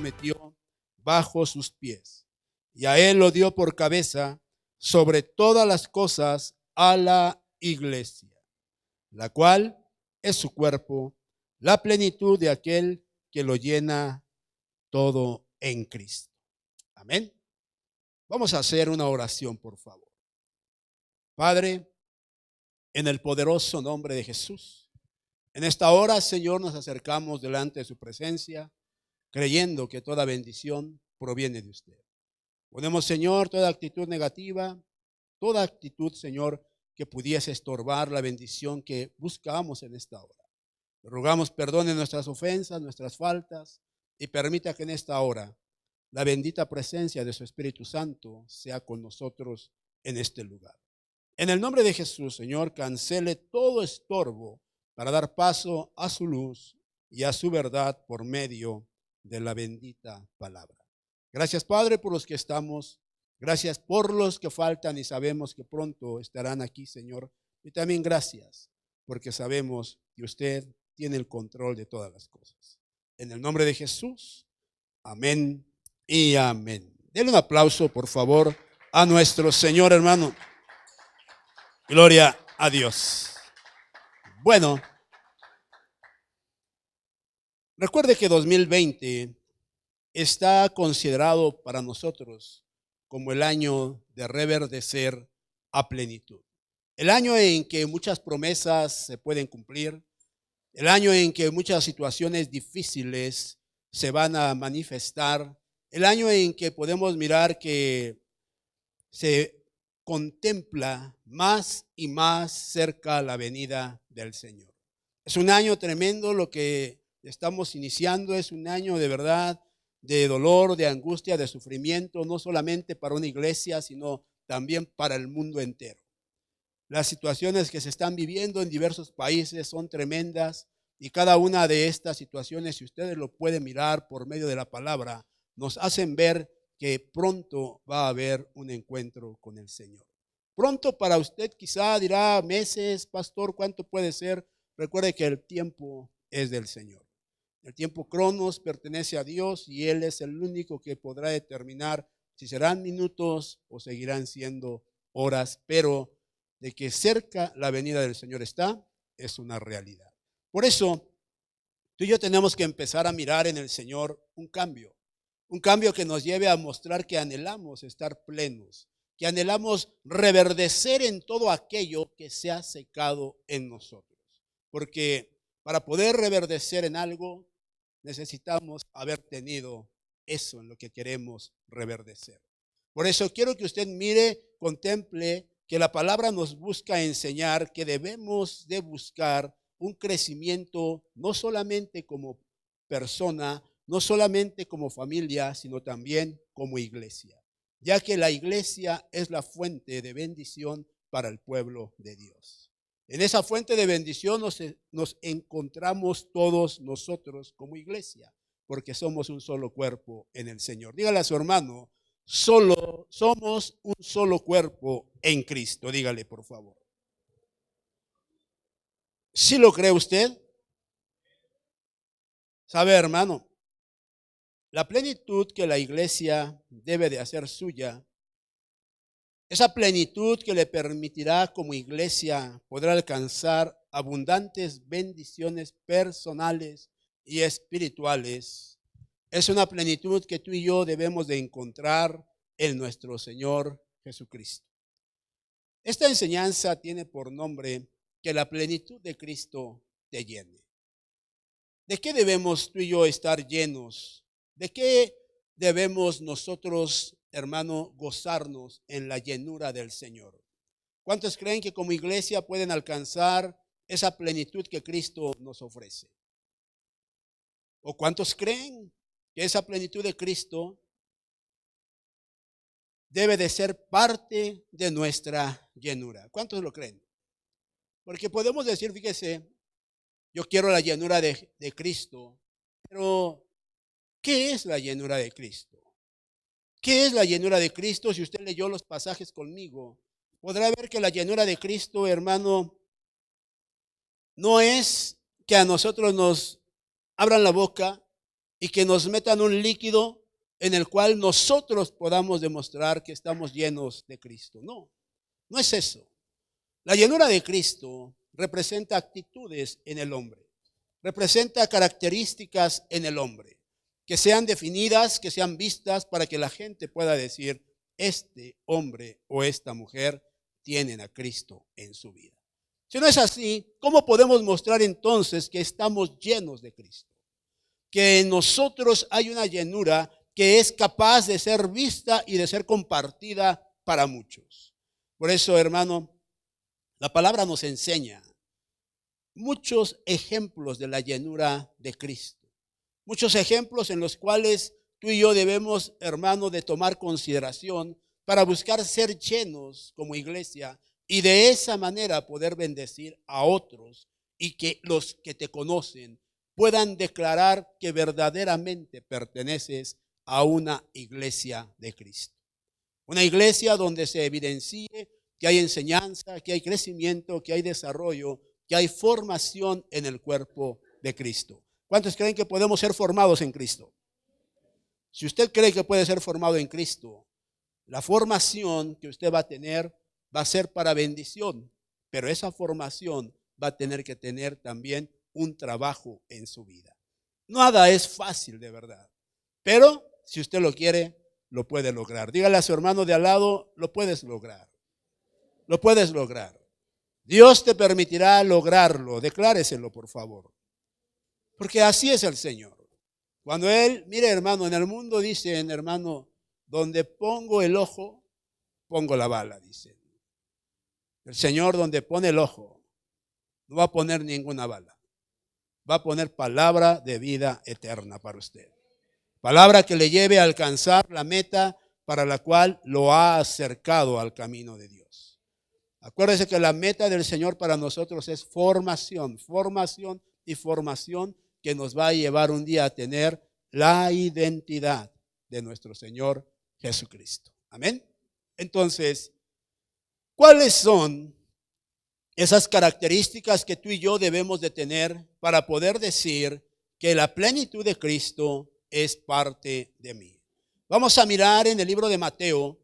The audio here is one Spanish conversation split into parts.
sometió bajo sus pies. Y a él lo dio por cabeza sobre todas las cosas a la iglesia, la cual es su cuerpo, la plenitud de aquel que lo llena todo en Cristo. Amén. Vamos a hacer una oración, por favor. Padre, en el poderoso nombre de Jesús, en esta hora, Señor, nos acercamos delante de su presencia, creyendo que toda bendición proviene de usted. Ponemos, Señor, toda actitud negativa, toda actitud, Señor, que pudiese estorbar la bendición que buscamos en esta hora. Le rogamos perdone nuestras ofensas, nuestras faltas, y permita que en esta hora la bendita presencia de su Espíritu Santo sea con nosotros en este lugar. En el nombre de Jesús, Señor, cancele todo estorbo para dar paso a su luz y a su verdad por medio de la bendita palabra. Gracias, Padre, por los que estamos. Gracias por los que faltan y sabemos que pronto estarán aquí, Señor. Y también gracias porque sabemos que usted tiene el control de todas las cosas. En el nombre de Jesús, amén y amén. Denle un aplauso, por favor, a nuestro Señor, hermano. Gloria a Dios. Bueno, recuerde que 2020 está considerado para nosotros como el año de reverdecer a plenitud. El año en que muchas promesas se pueden cumplir, el año en que muchas situaciones difíciles se van a manifestar, el año en que podemos mirar que se contempla más y más cerca la venida del Señor. Es un año tremendo lo que estamos iniciando, es un año de verdad, de dolor, de angustia, de sufrimiento, no solamente para una iglesia, sino también para el mundo entero. Las situaciones que se están viviendo en diversos países son tremendas y cada una de estas situaciones, si ustedes lo pueden mirar por medio de la palabra, nos hacen ver que pronto va a haber un encuentro con el Señor. Pronto para usted quizá dirá meses, pastor, ¿cuánto puede ser? Recuerde que el tiempo es del Señor. El tiempo cronos pertenece a Dios y Él es el único que podrá determinar si serán minutos o seguirán siendo horas, pero de que cerca la venida del Señor está, es una realidad. Por eso, tú y yo tenemos que empezar a mirar en el Señor un cambio que nos lleve a mostrar que anhelamos estar plenos, que anhelamos reverdecer en todo aquello que se ha secado en nosotros. Porque para poder reverdecer en algo, necesitamos haber tenido eso en lo que queremos reverdecer. Por eso quiero que usted mire, contemple que la palabra nos busca enseñar que debemos de buscar un crecimiento no solamente como persona, no solamente como familia, sino también como iglesia, ya que la iglesia es la fuente de bendición para el pueblo de Dios. En esa fuente de bendición nos encontramos todos nosotros como iglesia, porque somos un solo cuerpo en el Señor. Dígale a su hermano, somos un solo cuerpo en Cristo. Dígale, por favor. ¿Sí lo cree usted? ¿Sabe, hermano? La plenitud que la iglesia debe de hacer suya, esa plenitud que le permitirá como iglesia poder alcanzar abundantes bendiciones personales y espirituales, es una plenitud que tú y yo debemos de encontrar en nuestro Señor Jesucristo. Esta enseñanza tiene por nombre que la plenitud de Cristo te llene. ¿De qué debemos tú y yo estar llenos? ¿De qué debemos nosotros, hermano, gozarnos en la llenura del Señor? ¿Cuántos creen que como iglesia pueden alcanzar esa plenitud que Cristo nos ofrece? ¿O cuántos creen que esa plenitud de Cristo debe de ser parte de nuestra llenura? ¿Cuántos lo creen? Porque podemos decir, fíjese, yo quiero la llenura de Cristo, pero ¿qué es la llenura de Cristo? ¿Qué es la llenura de Cristo? Si usted leyó los pasajes conmigo, podrá ver que la llenura de Cristo, hermano, no es que a nosotros nos abran la boca y que nos metan un líquido en el cual nosotros podamos demostrar que estamos llenos de Cristo. No, no es eso. La llenura de Cristo representa actitudes en el hombre, representa características en el hombre, que sean definidas, que sean vistas para que la gente pueda decir, este hombre o esta mujer tienen a Cristo en su vida. Si no es así, ¿cómo podemos mostrar entonces que estamos llenos de Cristo? Que en nosotros hay una llenura que es capaz de ser vista y de ser compartida para muchos. Por eso, hermano, la palabra nos enseña muchos ejemplos de la llenura de Cristo. Muchos ejemplos en los cuales tú y yo debemos, hermano, de tomar consideración para buscar ser llenos como iglesia y de esa manera poder bendecir a otros y que los que te conocen puedan declarar que verdaderamente perteneces a una iglesia de Cristo. Una iglesia donde se evidencie que hay enseñanza, que hay crecimiento, que hay desarrollo, que hay formación en el cuerpo de Cristo. ¿Cuántos creen que podemos ser formados en Cristo? Si usted cree que puede ser formado en Cristo, la formación que usted va a tener va a ser para bendición, pero esa formación va a tener que tener también un trabajo en su vida. Nada es fácil de verdad, pero si usted lo quiere, lo puede lograr. Dígale a su hermano de al lado, lo puedes lograr. Lo puedes lograr. Dios te permitirá lograrlo. Decláreselo, por favor. Porque así es el Señor. Cuando Él, mire hermano, en el mundo dicen, hermano, donde pongo el ojo, pongo la bala, dice. El Señor donde pone el ojo, no va a poner ninguna bala. Va a poner palabra de vida eterna para usted. Palabra que le lleve a alcanzar la meta para la cual lo ha acercado al camino de Dios. Acuérdese que la meta del Señor para nosotros es formación, formación y formación que nos va a llevar un día a tener la identidad de nuestro Señor Jesucristo. Amén. Entonces, ¿cuáles son esas características que tú y yo debemos de tener para poder decir que la plenitud de Cristo es parte de mí? Vamos a mirar en el libro de Mateo,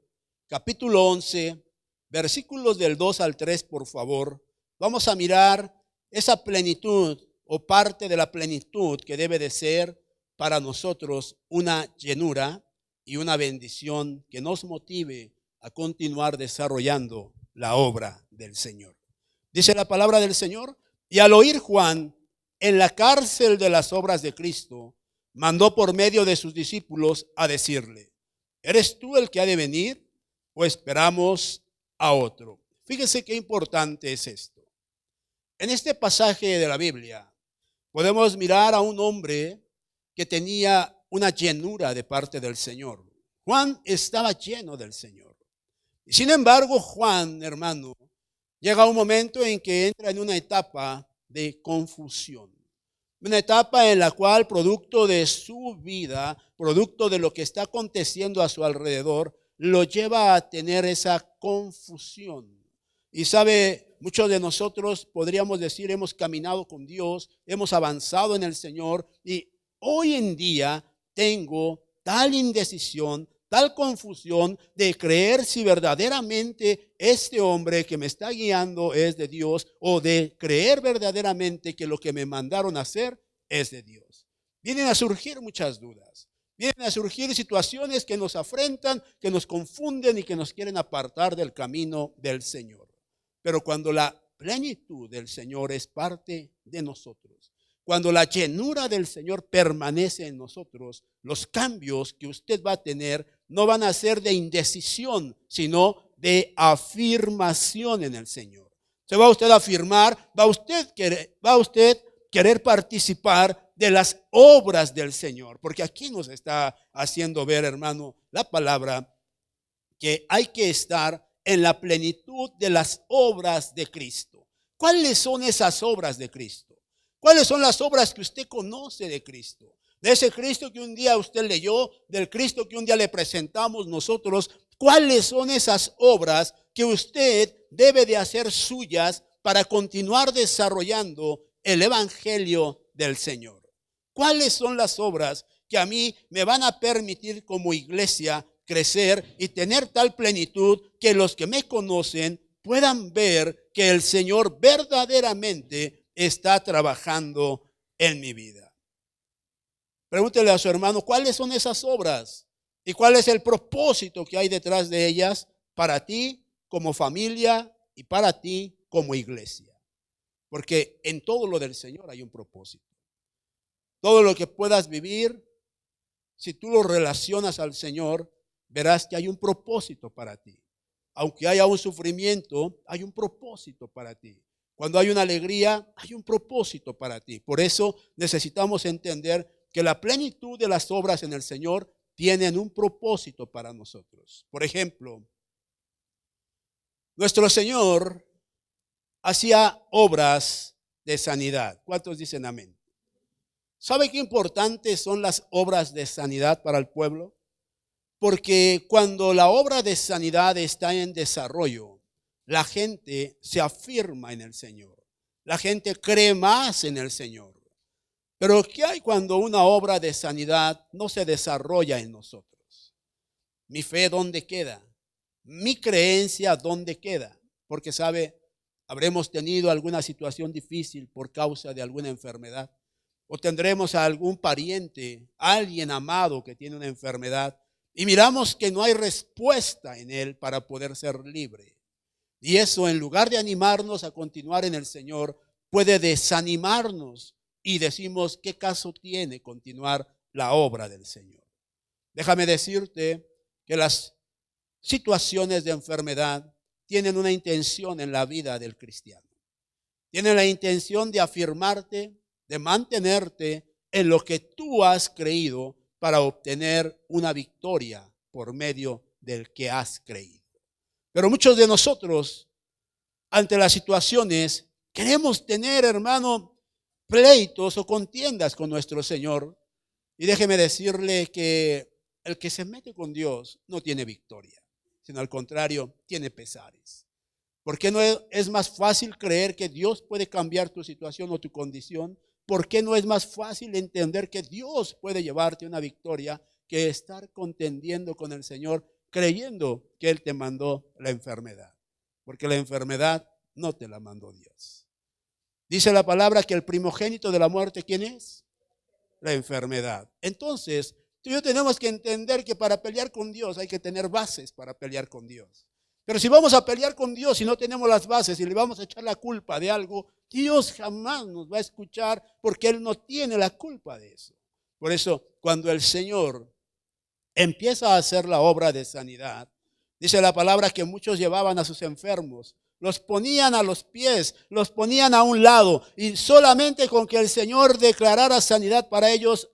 capítulo 11, versículos del 2 al 3, por favor. Vamos a mirar esa plenitud o parte de la plenitud que debe de ser para nosotros una llenura y una bendición que nos motive a continuar desarrollando la obra del Señor. Dice la palabra del Señor, y al oír Juan en la cárcel de las obras de Cristo, mandó por medio de sus discípulos a decirle, ¿eres tú el que ha de venir o esperamos a otro? Fíjese qué importante es esto. En este pasaje de la Biblia podemos mirar a un hombre que tenía una llenura de parte del Señor. Juan estaba lleno del Señor. Y sin embargo, Juan, hermano, llega un momento en que entra en una etapa de confusión. Una etapa en la cual, producto de su vida, producto de lo que está aconteciendo a su alrededor, lo lleva a tener esa confusión. Y sabe, muchos de nosotros podríamos decir, hemos caminado con Dios, hemos avanzado en el Señor y hoy en día tengo tal indecisión, tal confusión de creer si verdaderamente este hombre que me está guiando es de Dios o de creer verdaderamente que lo que me mandaron a hacer es de Dios. Vienen a surgir muchas dudas. Vienen a surgir situaciones que nos afrentan, que nos confunden y que nos quieren apartar del camino del Señor. Pero cuando la plenitud del Señor es parte de nosotros, cuando la llenura del Señor permanece en nosotros, los cambios que usted va a tener no van a ser de indecisión, sino de afirmación en el Señor. Se va usted a afirmar, va usted querer participar de las obras del Señor. Porque aquí nos está haciendo ver, hermano, la palabra que hay que estar en la plenitud de las obras de Cristo. ¿Cuáles son esas obras de Cristo? ¿Cuáles son las obras que usted conoce de Cristo? De ese Cristo que un día usted leyó, del Cristo que un día le presentamos nosotros. ¿Cuáles son esas obras que usted debe de hacer suyas para continuar desarrollando el evangelio del Señor? ¿Cuáles son las obras que a mí me van a permitir como iglesia crecer y tener tal plenitud que los que me conocen puedan ver que el Señor verdaderamente está trabajando en mi vida. Pregúntele a su hermano, ¿cuáles son esas obras? ¿Y cuál es el propósito que hay detrás de ellas para ti como familia y para ti como iglesia? Porque en todo lo del Señor hay un propósito. Todo lo que puedas vivir, si tú lo relacionas al Señor, verás que hay un propósito para ti. Aunque haya un sufrimiento, hay un propósito para ti. Cuando hay una alegría, hay un propósito para ti. Por eso necesitamos entender que la plenitud de las obras en el Señor tienen un propósito para nosotros. Por ejemplo, nuestro Señor hacía obras de sanidad. ¿Cuántos dicen amén? ¿Sabe qué importantes son las obras de sanidad para el pueblo? Porque cuando la obra de sanidad está en desarrollo, la gente se afirma en el Señor. La gente cree más en el Señor. Pero ¿qué hay cuando una obra de sanidad no se desarrolla en nosotros? ¿Mi fe dónde queda? ¿Mi creencia dónde queda? Porque sabe, habremos tenido alguna situación difícil por causa de alguna enfermedad. O tendremos a algún pariente, alguien amado que tiene una enfermedad. Y miramos que no hay respuesta en él para poder ser libre. Y eso, en lugar de animarnos a continuar en el Señor, puede desanimarnos. Y decimos, ¿qué caso tiene continuar la obra del Señor? Déjame decirte que las situaciones de enfermedad tienen una intención en la vida del cristiano. Tienen la intención de afirmarte, de mantenerte en lo que tú has creído para obtener una victoria por medio del que has creído. Pero muchos de nosotros, ante las situaciones, queremos tener, hermano, pleitos o contiendas con nuestro Señor. Y déjeme decirle que el que se mete con Dios no tiene victoria, sino al contrario, tiene pesares. ¿Por qué no es más fácil creer que Dios puede cambiar tu situación o tu condición? ¿Por qué no es más fácil entender que Dios puede llevarte una victoria que estar contendiendo con el Señor creyendo que Él te mandó la enfermedad? Porque la enfermedad no te la mandó Dios. Dice la palabra que el primogénito de la muerte, ¿quién es? La enfermedad. Entonces, tú y yo tenemos que entender que para pelear con Dios hay que tener bases para pelear con Dios. Pero si vamos a pelear con Dios y no tenemos las bases y le vamos a echar la culpa de algo, Dios jamás nos va a escuchar porque Él no tiene la culpa de eso. Por eso, cuando el Señor empieza a hacer la obra de sanidad, dice la palabra que muchos llevaban a sus enfermos, los ponían a los pies, los ponían a un lado y solamente con que el Señor declarara sanidad para ellos,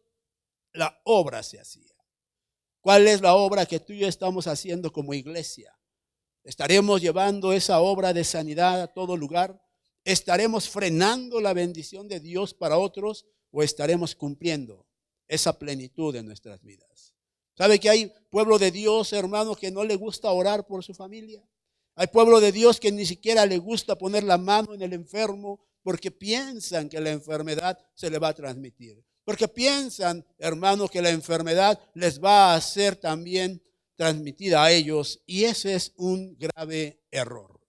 la obra se hacía. ¿Cuál es la obra que tú y yo estamos haciendo como iglesia? ¿Estaremos llevando esa obra de sanidad a todo lugar? ¿Estaremos frenando la bendición de Dios para otros o estaremos cumpliendo esa plenitud en nuestras vidas? ¿Sabe que hay pueblo de Dios, hermano, que no le gusta orar por su familia? Hay pueblo de Dios que ni siquiera le gusta poner la mano en el enfermo porque piensan que la enfermedad se le va a transmitir. Porque piensan, hermano, que la enfermedad les va a ser también transmitida a ellos. Y ese es un grave error.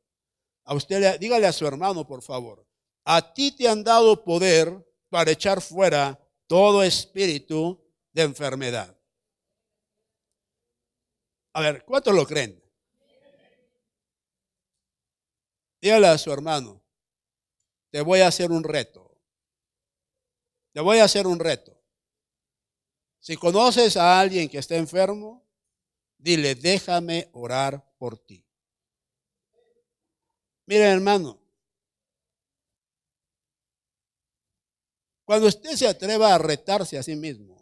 A usted, dígale a su hermano, por favor, a ti te han dado poder para echar fuera todo espíritu de enfermedad. A ver, ¿cuántos lo creen? Dígale a su hermano, te voy a hacer un reto. Te voy a hacer un reto. Si conoces a alguien que está enfermo, dile, déjame orar por ti. Mire, hermano, cuando usted se atreva a retarse a sí mismo,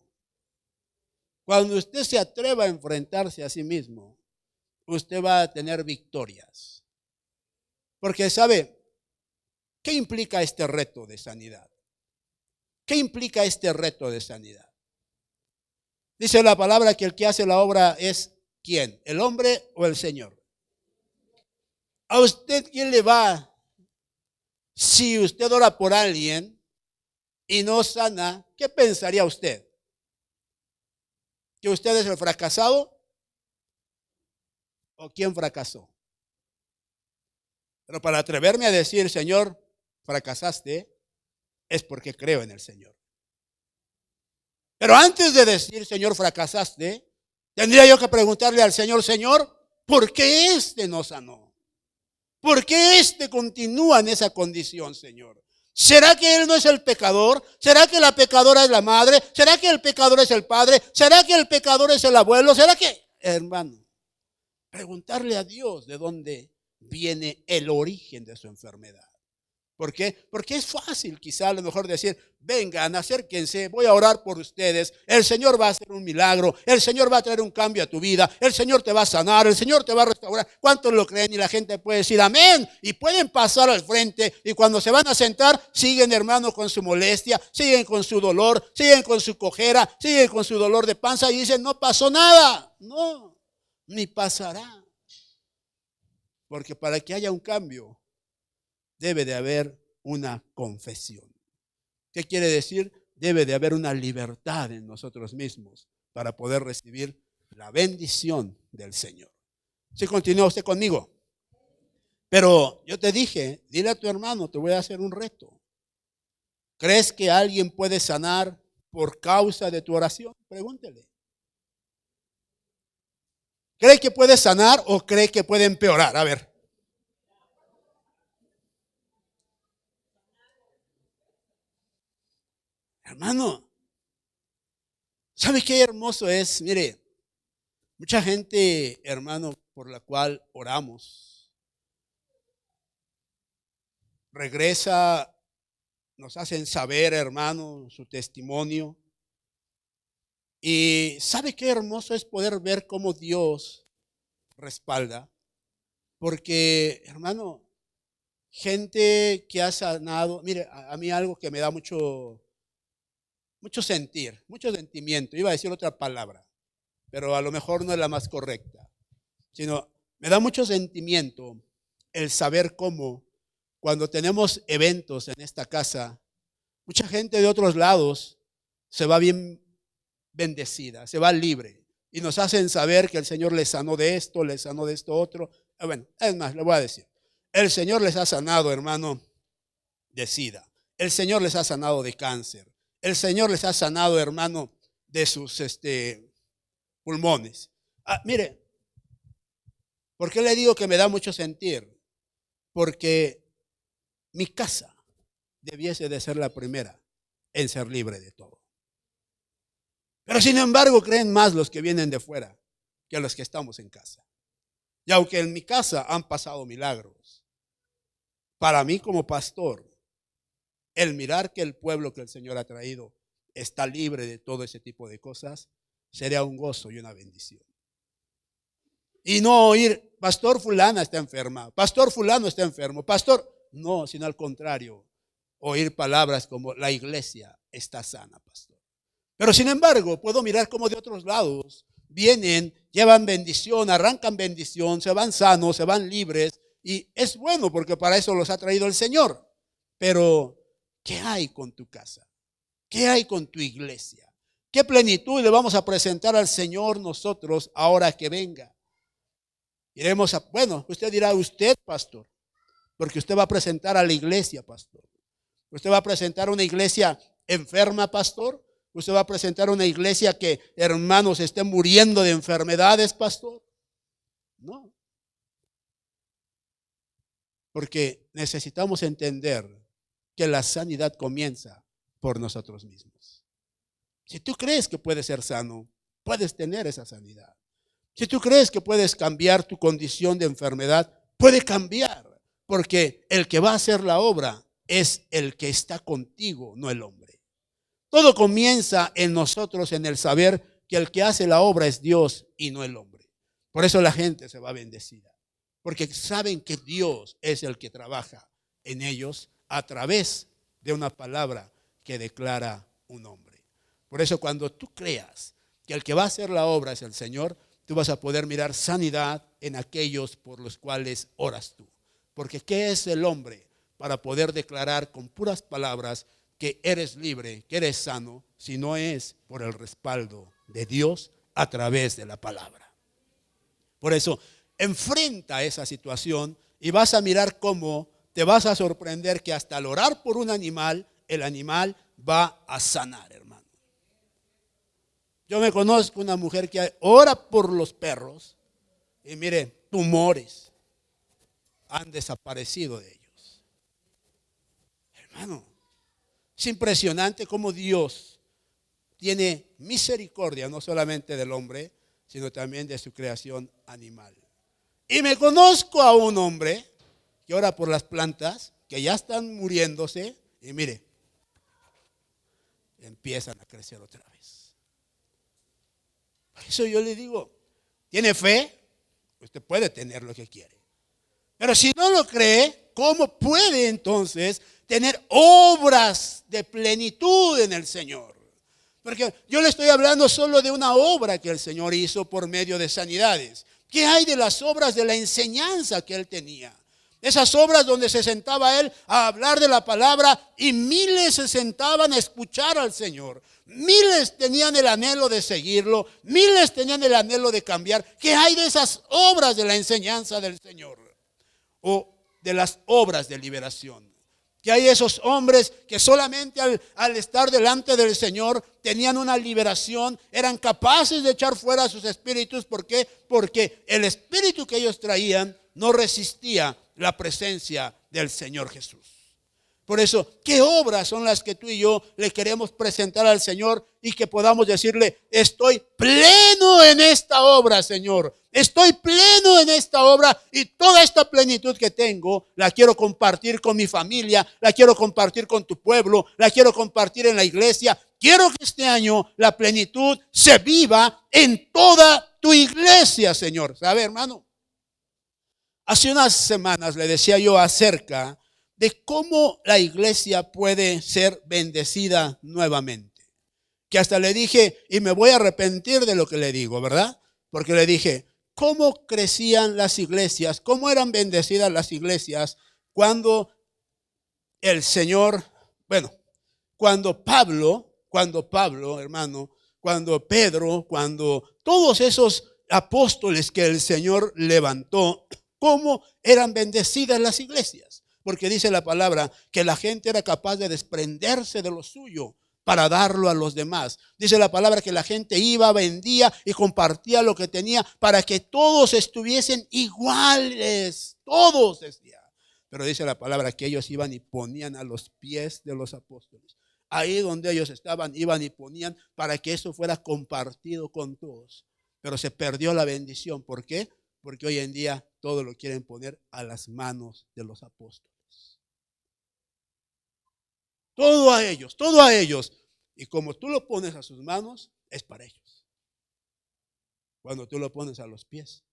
cuando usted se atreva a enfrentarse a sí mismo, usted va a tener victorias. Porque ¿sabe qué implica este reto de sanidad? ¿Qué implica este reto de sanidad? Dice la palabra que el que hace la obra es ¿quién? ¿El hombre o el Señor? ¿A usted quién le va? Si usted ora por alguien y no sana, ¿qué pensaría usted? que usted es el fracasado o quién fracasó. Pero para atreverme a decir, Señor, fracasaste, es porque creo en el Señor. Pero antes de decir, Señor, fracasaste, tendría yo que preguntarle al Señor, Señor, ¿por qué este no sanó? ¿Por qué este continúa en esa condición, Señor? ¿Será que él no es el pecador? ¿Será que la pecadora es la madre? ¿Será que el pecador es el padre? ¿Será que el pecador es el abuelo? ¿Será que, hermano, preguntarle a Dios de dónde viene el origen de su enfermedad? ¿Por qué? Porque es fácil quizá a lo mejor decir, vengan, acérquense, voy a orar por ustedes, el Señor va a hacer un milagro, el Señor va a traer un cambio a tu vida, el Señor te va a sanar, el Señor te va a restaurar. ¿Cuántos lo creen? Y la gente puede decir amén, y pueden pasar al frente, y cuando se van a sentar, siguen, hermano, con su molestia, siguen con su dolor, siguen con su cojera, siguen con su dolor de panza, y dicen, no pasó nada. No, ni pasará. Porque para que haya un cambio, debe de haber una confesión. ¿Qué quiere decir? Debe de haber una libertad en nosotros mismos para poder recibir la bendición del Señor. ¿Sí continúa usted conmigo? Pero yo te dije, dile a tu hermano, te voy a hacer un reto. ¿Crees que alguien puede sanar por causa de tu oración? Pregúntele. ¿Cree que puede sanar o cree que puede empeorar? A ver. Hermano, ¿sabe qué hermoso es? Mire, mucha gente, hermano, por la cual oramos, regresa, nos hacen saber, hermano, su testimonio. Y ¿sabe qué hermoso es poder ver cómo Dios respalda? Porque, hermano, gente que ha sanado, mire, a mí algo que me da mucho sentir, mucho sentimiento. Iba a decir otra palabra, pero a lo mejor no es la más correcta, sino me da mucho sentimiento el saber cómo cuando tenemos eventos en esta casa, mucha gente de otros lados se va bien bendecida, se va libre y nos hacen saber que el Señor les sanó de esto, les sanó de esto otro. Bueno, es más, le voy a decir, el Señor les ha sanado, hermano, de SIDA. El Señor les ha sanado de cáncer. El Señor les ha sanado, hermano, de sus pulmones. Mire, ¿por qué le digo que me da mucho sentir? Porque mi casa debiese de ser la primera en ser libre de todo. Pero sin embargo creen más los que vienen de fuera que los que estamos en casa. Y aunque en mi casa han pasado milagros, para mí como pastor, el mirar que el pueblo que el Señor ha traído está libre de todo ese tipo de cosas, sería un gozo y una bendición. Y no oír, pastor fulana está enferma, pastor fulano está enfermo, pastor, no, sino al contrario, oír palabras como la iglesia está sana, pastor. Pero sin embargo, puedo mirar como de otros lados vienen, llevan bendición, arrancan bendición, se van sanos, se van libres, y es bueno porque para eso los ha traído el Señor. Pero ¿qué hay con tu casa? ¿Qué hay con tu iglesia? ¿Qué plenitud le vamos a presentar al Señor nosotros ahora que venga? Iremos a, bueno, usted dirá, usted, pastor, porque usted va a presentar a la iglesia, pastor. Usted va a presentar una iglesia enferma, pastor. Usted va a presentar una iglesia que, hermanos, estén muriendo de enfermedades, pastor. No. Porque necesitamos entender que la sanidad comienza por nosotros mismos. Si tú crees que puedes ser sano, puedes tener esa sanidad. Si tú crees que puedes cambiar tu condición de enfermedad, puede cambiar. Porque el que va a hacer la obra es el que está contigo, no el hombre. Todo comienza en nosotros, en el saber que el que hace la obra es Dios y no el hombre. Por eso la gente se va bendecida. Porque saben que Dios es el que trabaja en ellos a través de una palabra que declara un hombre. Por eso cuando tú creas que el que va a hacer la obra es el Señor, tú vas a poder mirar sanidad en aquellos por los cuales oras tú. Porque ¿qué es el hombre para poder declarar con puras palabras que eres libre, que eres sano, si no es por el respaldo de Dios a través de la palabra. Por eso, enfrenta esa situación y vas a mirar cómo te vas a sorprender que hasta al orar por un animal, el animal va a sanar, hermano. Yo me conozco una mujer que ora por los perros y mire, tumores han desaparecido de ellos. Hermano, es impresionante cómo Dios tiene misericordia no solamente del hombre, sino también de su creación animal. Y me conozco a un hombre que ora por las plantas que ya están muriéndose y mire, empiezan a crecer otra vez. Por eso yo le digo, ¿tiene fe? Usted puede tener lo que quiere. Pero si no lo cree, ¿cómo puede entonces tener obras de plenitud en el Señor? Porque yo le estoy hablando solo de una obra que el Señor hizo por medio de sanidades. ¿Qué hay de las obras de la enseñanza que Él tenía? Esas obras donde se sentaba Él a hablar de la palabra y miles se sentaban a escuchar al Señor. Miles tenían el anhelo de seguirlo, miles tenían el anhelo de cambiar. ¿Qué hay de esas obras de la enseñanza del Señor? O de las obras de liberación. Que hay esos hombres que solamente al estar delante del Señor tenían una liberación, eran capaces de echar fuera sus espíritus. ¿Por qué? Porque el espíritu que ellos traían no resistía la presencia del Señor Jesús. Por eso, ¿qué obras son las que tú y yo le queremos presentar al Señor y que podamos decirle, estoy pleno en esta obra, Señor? Estoy pleno en esta obra y toda esta plenitud que tengo la quiero compartir con mi familia, la quiero compartir con tu pueblo, la quiero compartir en la iglesia. Quiero que este año la plenitud se viva en toda tu iglesia, Señor. ¿Sabe, hermano? Hace unas semanas le decía yo acerca de cómo la iglesia puede ser bendecida nuevamente. Que hasta le dije, y me voy a arrepentir de lo que le digo, ¿verdad? Porque le dije, ¿cómo crecían las iglesias? ¿Cómo eran bendecidas las iglesias cuando el Señor, cuando Pablo, hermano, cuando Pedro, cuando todos esos apóstoles que el Señor levantó, cómo eran bendecidas las iglesias? Porque dice la palabra que la gente era capaz de desprenderse de lo suyo para darlo a los demás. Dice la palabra que la gente iba, vendía y compartía lo que tenía para que todos estuviesen iguales. Todos, decía. Pero dice la palabra que ellos iban y ponían a los pies de los apóstoles. Ahí donde ellos estaban, iban y ponían para que eso fuera compartido con todos. Pero se perdió la bendición. ¿Por qué? Porque hoy en día todo lo quieren poner a las manos de los apóstoles. Todo a ellos, todo a ellos. Y como tú lo pones a sus manos, es para ellos. Cuando tú lo pones a los pies,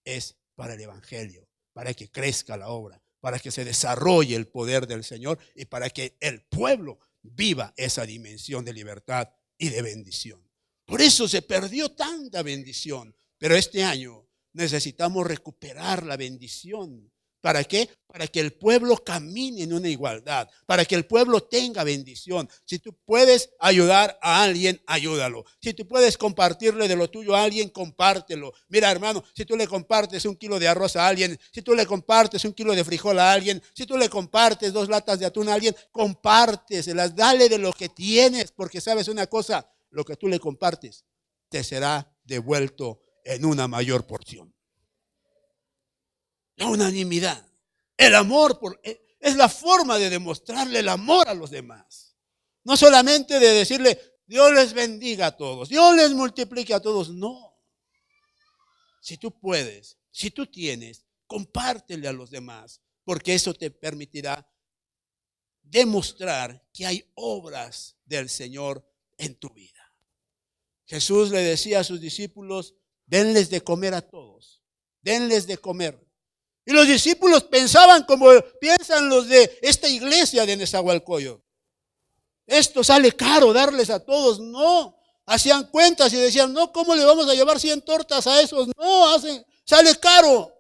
es para el evangelio, para que crezca la obra, para que se desarrolle el poder del Señor y para que el pueblo viva esa dimensión de libertad y de bendición. Por eso se perdió tanta bendición. Pero este año necesitamos recuperar la bendición. ¿Para qué? Para que el pueblo camine en una igualdad, para que el pueblo tenga bendición. Si tú puedes ayudar a alguien, ayúdalo. Si tú puedes compartirle de lo tuyo a alguien, compártelo. Mira, hermano, si tú le compartes 1 kilo de arroz a alguien, si tú le compartes 1 kilo de frijol a alguien, si tú le compartes 2 latas de atún a alguien, compárteselas, dale de lo que tienes, porque sabes una cosa, lo que tú le compartes te será devuelto en una mayor porción. La unanimidad, el amor es la forma de demostrarle el amor a los demás. No solamente de decirle, Dios les bendiga a todos, Dios les multiplique a todos. No. Si tú puedes, si tú tienes, compártele a los demás, porque eso te permitirá demostrar que hay obras del Señor en tu vida. Jesús le decía a sus discípulos, denles de comer a todos, denles de comer. Y los discípulos pensaban como piensan los de esta iglesia de Nezahualcóyotl. Esto sale caro darles a todos. No, hacían cuentas y decían, no, ¿cómo le vamos a llevar 100 tortas a esos? No, sale caro.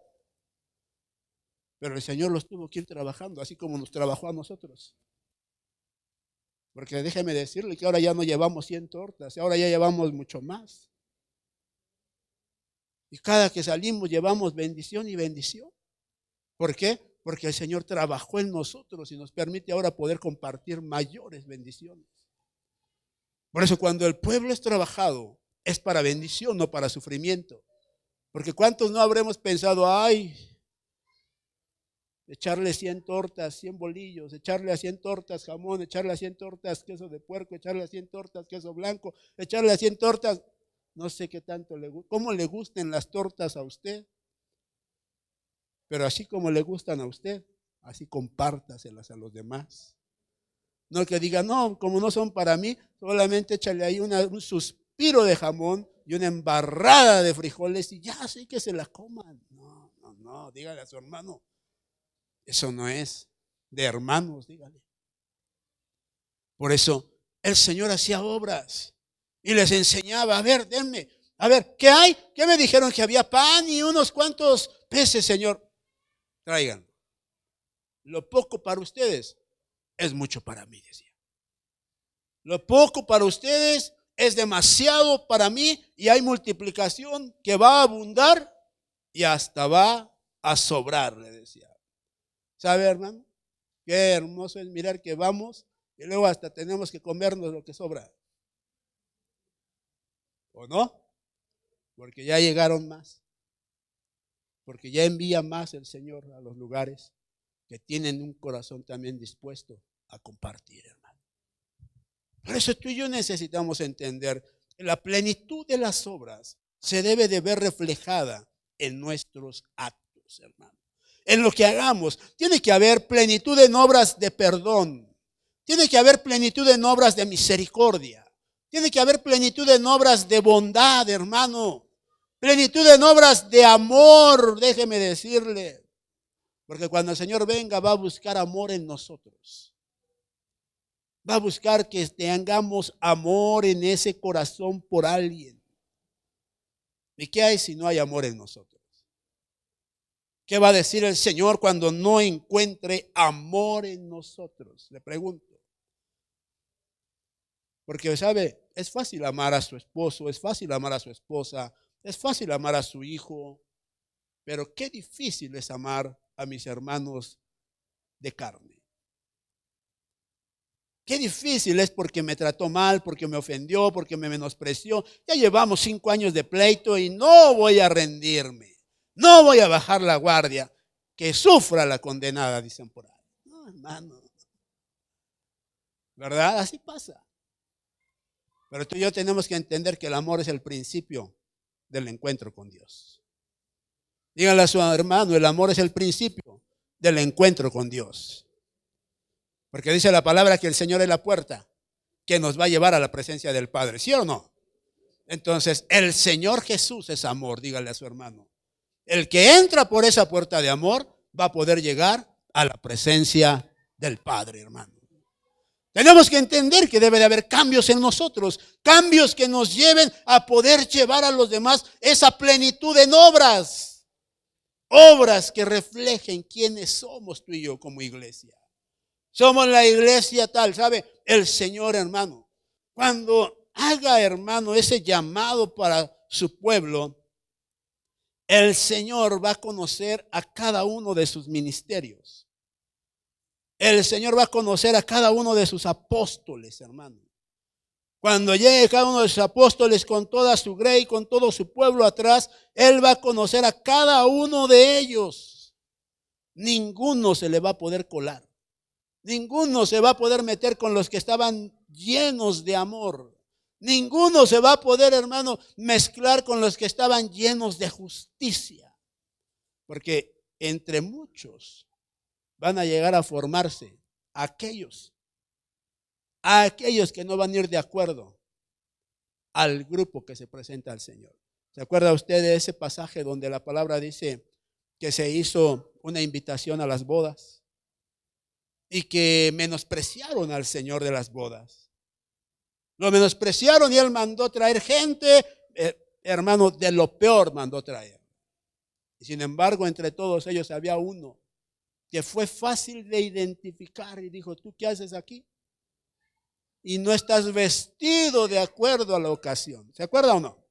Pero el Señor los tuvo que ir trabajando, así como nos trabajó a nosotros. Porque déjeme decirle que ahora ya no llevamos 100 tortas, ahora ya llevamos mucho más. Y cada que salimos llevamos bendición y bendición. ¿Por qué? Porque el Señor trabajó en nosotros y nos permite ahora poder compartir mayores bendiciones. Por eso cuando el pueblo es trabajado, es para bendición, no para sufrimiento. Porque ¿cuántos no habremos pensado, ay, echarle 100 tortas, 100 bolillos, echarle a 100 tortas jamón, echarle a 100 tortas queso de puerco, echarle a 100 tortas queso blanco, echarle a 100 tortas, no sé qué tanto le gusta, cómo le gusten las tortas a usted, pero así como le gustan a usted, así compártaselas a los demás. No que diga, no, como no son para mí, solamente échale ahí un suspiro de jamón y una embarrada de frijoles y ya sé que se la coman. No, dígale a su hermano. Eso no es de hermanos, dígale. Por eso el Señor hacía obras y les enseñaba, a ver, denme, a ver, ¿qué hay? ¿Qué me dijeron? Que había pan y unos cuantos peces, Señor. Traigan. Lo poco para ustedes es mucho para mí, decía. Lo poco para ustedes es demasiado para mí y hay multiplicación que va a abundar y hasta va a sobrar, le decía. ¿Sabe, hermano? Qué hermoso es mirar que vamos y luego hasta tenemos que comernos lo que sobra. ¿O no? Porque ya llegaron más. Porque ya envía más el Señor a los lugares que tienen un corazón también dispuesto a compartir, hermano. Por eso tú y yo necesitamos entender que la plenitud de las obras se debe de ver reflejada en nuestros actos, hermano. En lo que hagamos, tiene que haber plenitud en obras de perdón. Tiene que haber plenitud en obras de misericordia. Tiene que haber plenitud en obras de bondad, hermano. Plenitud en obras de amor, déjeme decirle. Porque cuando el Señor venga va a buscar amor en nosotros. Va a buscar que tengamos amor en ese corazón por alguien. ¿Y qué hay si no hay amor en nosotros? ¿Qué va a decir el Señor cuando no encuentre amor en nosotros? Le pregunto. Porque, ¿sabe? Es fácil amar a su esposo, es fácil amar a su esposa, es fácil amar a su hijo, pero qué difícil es amar a mis hermanos de carne. Qué difícil es porque me trató mal, porque me ofendió, porque me menospreció. Ya llevamos 5 años de pleito y no voy a rendirme. No voy a bajar la guardia. Que sufra la condenada, dicen por ahí. No, hermano. ¿Verdad? Así pasa. Pero tú y yo tenemos que entender que el amor es el principio del encuentro con Dios. Díganle a su hermano, el amor es el principio del encuentro con Dios. Porque dice la palabra que el Señor es la puerta que nos va a llevar a la presencia del Padre. ¿Sí o no? Entonces, el Señor Jesús es amor, dígale a su hermano. El que entra por esa puerta de amor va a poder llegar a la presencia del Padre, hermano. Tenemos que entender que debe de haber cambios en nosotros, cambios que nos lleven a poder llevar a los demás esa plenitud en obras. Obras que reflejen quiénes somos tú y yo como iglesia. Somos la iglesia tal, ¿sabe? El Señor, hermano, cuando haga, hermano, ese llamado para su pueblo, el Señor va a conocer a cada uno de sus ministerios. El Señor va a conocer a cada uno de sus apóstoles, hermano. Cuando llegue cada uno de sus apóstoles con toda su grey, con todo su pueblo atrás, Él va a conocer a cada uno de ellos. Ninguno se le va a poder colar. Ninguno se va a poder meter con los que estaban llenos de amor. Ninguno se va a poder, hermano, mezclar con los que estaban llenos de justicia. Porque entre muchos van a llegar a formarse aquellos que no van a ir de acuerdo al grupo que se presenta al Señor. ¿Se acuerda usted de ese pasaje donde la palabra dice que se hizo una invitación a las bodas? Y que menospreciaron al Señor de las bodas. Lo menospreciaron y Él mandó traer gente, hermano, de lo peor mandó traer. Y sin embargo, entre todos ellos había uno que fue fácil de identificar y dijo, ¿tú qué haces aquí? Y no estás vestido de acuerdo a la ocasión. ¿Se acuerda o no?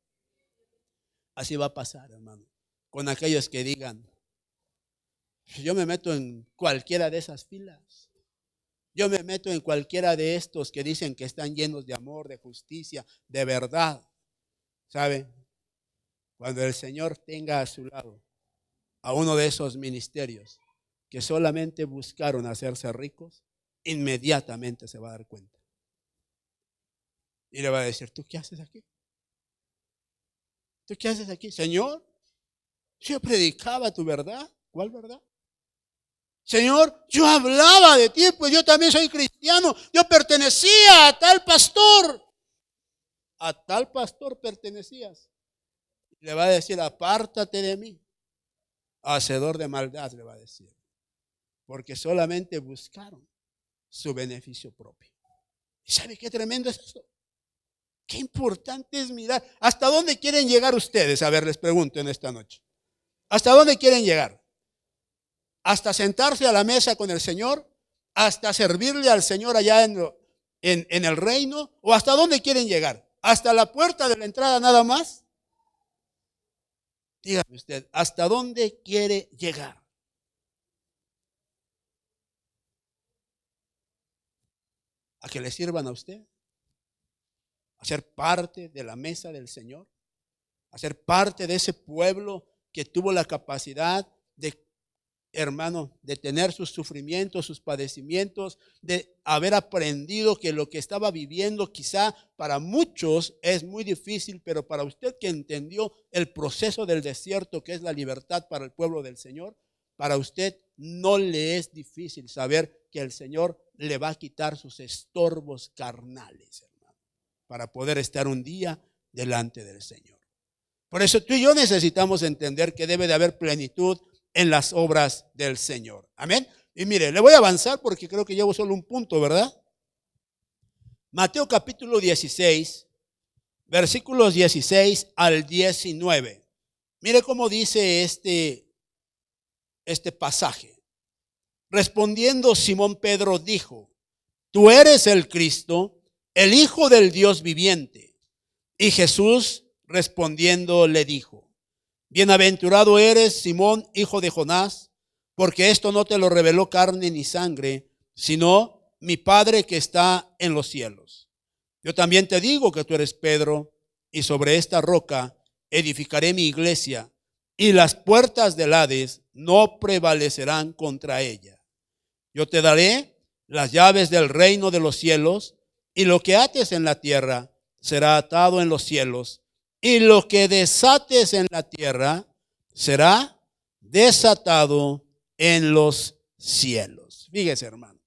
Así va a pasar, hermano, con aquellos que digan, yo me meto en cualquiera de esas filas. Yo me meto en cualquiera de estos que dicen que están llenos de amor, de justicia, de verdad. ¿Sabe? Cuando el Señor tenga a su lado a uno de esos ministerios que solamente buscaron hacerse ricos, inmediatamente se va a dar cuenta. Y le va a decir, ¿tú qué haces aquí? ¿Tú qué haces aquí? Señor, yo predicaba tu verdad. ¿Cuál verdad? Señor, yo hablaba de ti, pues yo también soy cristiano. Yo pertenecía a tal pastor. A tal pastor pertenecías. Le va a decir, apártate de mí, hacedor de maldad, le va a decir. Porque solamente buscaron su beneficio propio. ¿Y sabe qué tremendo es eso? Qué importante es mirar. ¿Hasta dónde quieren llegar ustedes? A ver, les pregunto en esta noche. ¿Hasta dónde quieren llegar? ¿Hasta sentarse a la mesa con el Señor? ¿Hasta servirle al Señor allá en el reino? ¿O hasta dónde quieren llegar? ¿Hasta la puerta de la entrada nada más? Dígame usted, ¿hasta dónde quiere llegar? ¿A que le sirvan a usted? ¿A ser parte de la mesa del Señor? ¿A ser parte de ese pueblo que tuvo la capacidad de, hermano, de tener sus sufrimientos, sus padecimientos, de haber aprendido que lo que estaba viviendo quizá para muchos es muy difícil, pero para usted que entendió el proceso del desierto, que es la libertad para el pueblo del Señor, para usted no le es difícil saber que el Señor le va a quitar sus estorbos carnales, hermano, para poder estar un día delante del Señor. Por eso tú y yo necesitamos entender que debe de haber plenitud en las obras del Señor. Amén. Y mire, le voy a avanzar porque creo que llevo solo un punto, ¿verdad? Mateo capítulo 16, versículos 16 al 19. Mire cómo dice este pasaje. Respondiendo Simón Pedro dijo, tú eres el Cristo, el Hijo del Dios viviente. Y Jesús respondiendo le dijo, bienaventurado eres, Simón, hijo de Jonás, porque esto no te lo reveló carne ni sangre, sino mi Padre que está en los cielos. Yo también te digo que tú eres Pedro, y sobre esta roca edificaré mi iglesia, y las puertas del Hades no prevalecerán contra ella. Yo te daré las llaves del reino de los cielos, y lo que ates en la tierra será atado en los cielos, y lo que desates en la tierra será desatado en los cielos. Fíjese, hermano.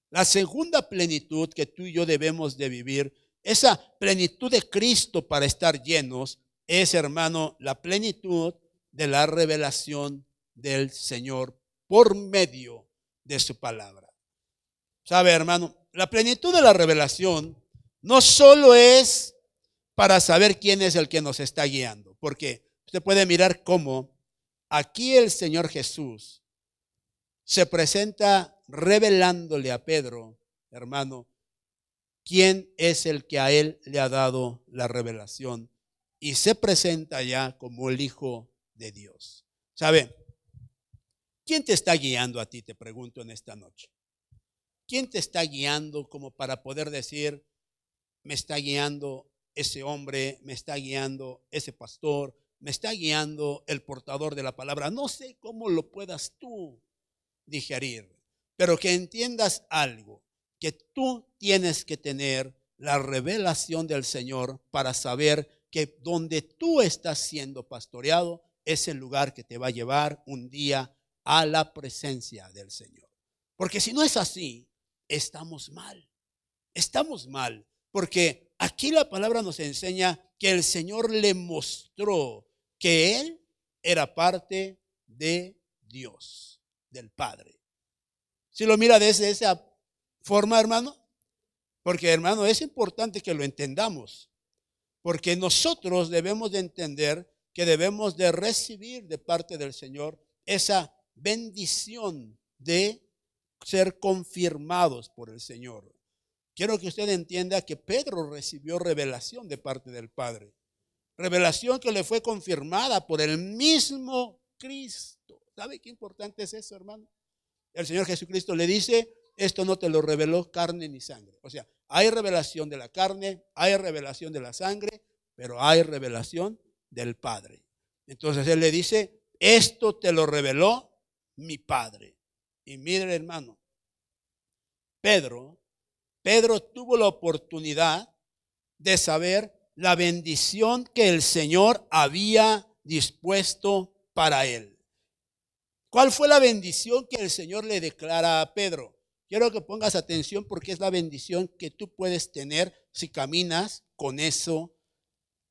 La segunda plenitud que tú y yo debemos de vivir, esa plenitud de Cristo para estar llenos, es, hermano, la plenitud de la revelación del Señor por medio de su palabra. ¿Sabe, hermano? La plenitud de la revelación no solo es para saber quién es el que nos está guiando, porque usted puede mirar cómo aquí el Señor Jesús se presenta revelándole a Pedro, hermano, quién es el que a él le ha dado la revelación y se presenta ya como el Hijo de Dios. ¿Sabe? ¿Quién te está guiando a ti? Te pregunto en esta noche. ¿Quién te está guiando como para poder decir, me está guiando ese hombre, me está guiando ese pastor, me está guiando el portador de la palabra? No sé cómo lo puedas tú digerir, pero que entiendas algo, que tú tienes que tener la revelación del Señor para saber que donde tú estás siendo pastoreado es el lugar que te va a llevar un día a la presencia del Señor. Porque si no es así, estamos mal, porque aquí la palabra nos enseña que el Señor le mostró que Él era parte de Dios, del Padre. Si lo mira de esa forma, hermano, porque, hermano, es importante que lo entendamos, porque nosotros debemos de entender que debemos de recibir de parte del Señor esa bendición de ser confirmados por el Señor. Quiero que usted entienda que Pedro recibió revelación de parte del Padre. Revelación que le fue confirmada por el mismo Cristo. ¿Sabe qué importante es eso, hermano? El Señor Jesucristo le dice, esto no te lo reveló carne ni sangre. O sea, hay revelación de la carne, hay revelación de la sangre, pero hay revelación del Padre. Entonces Él le dice, esto te lo reveló mi Padre. Y mire, hermano, Pedro tuvo la oportunidad de saber la bendición que el Señor había dispuesto para él. ¿Cuál fue la bendición que el Señor le declara a Pedro? Quiero que pongas atención porque es la bendición que tú puedes tener si caminas con eso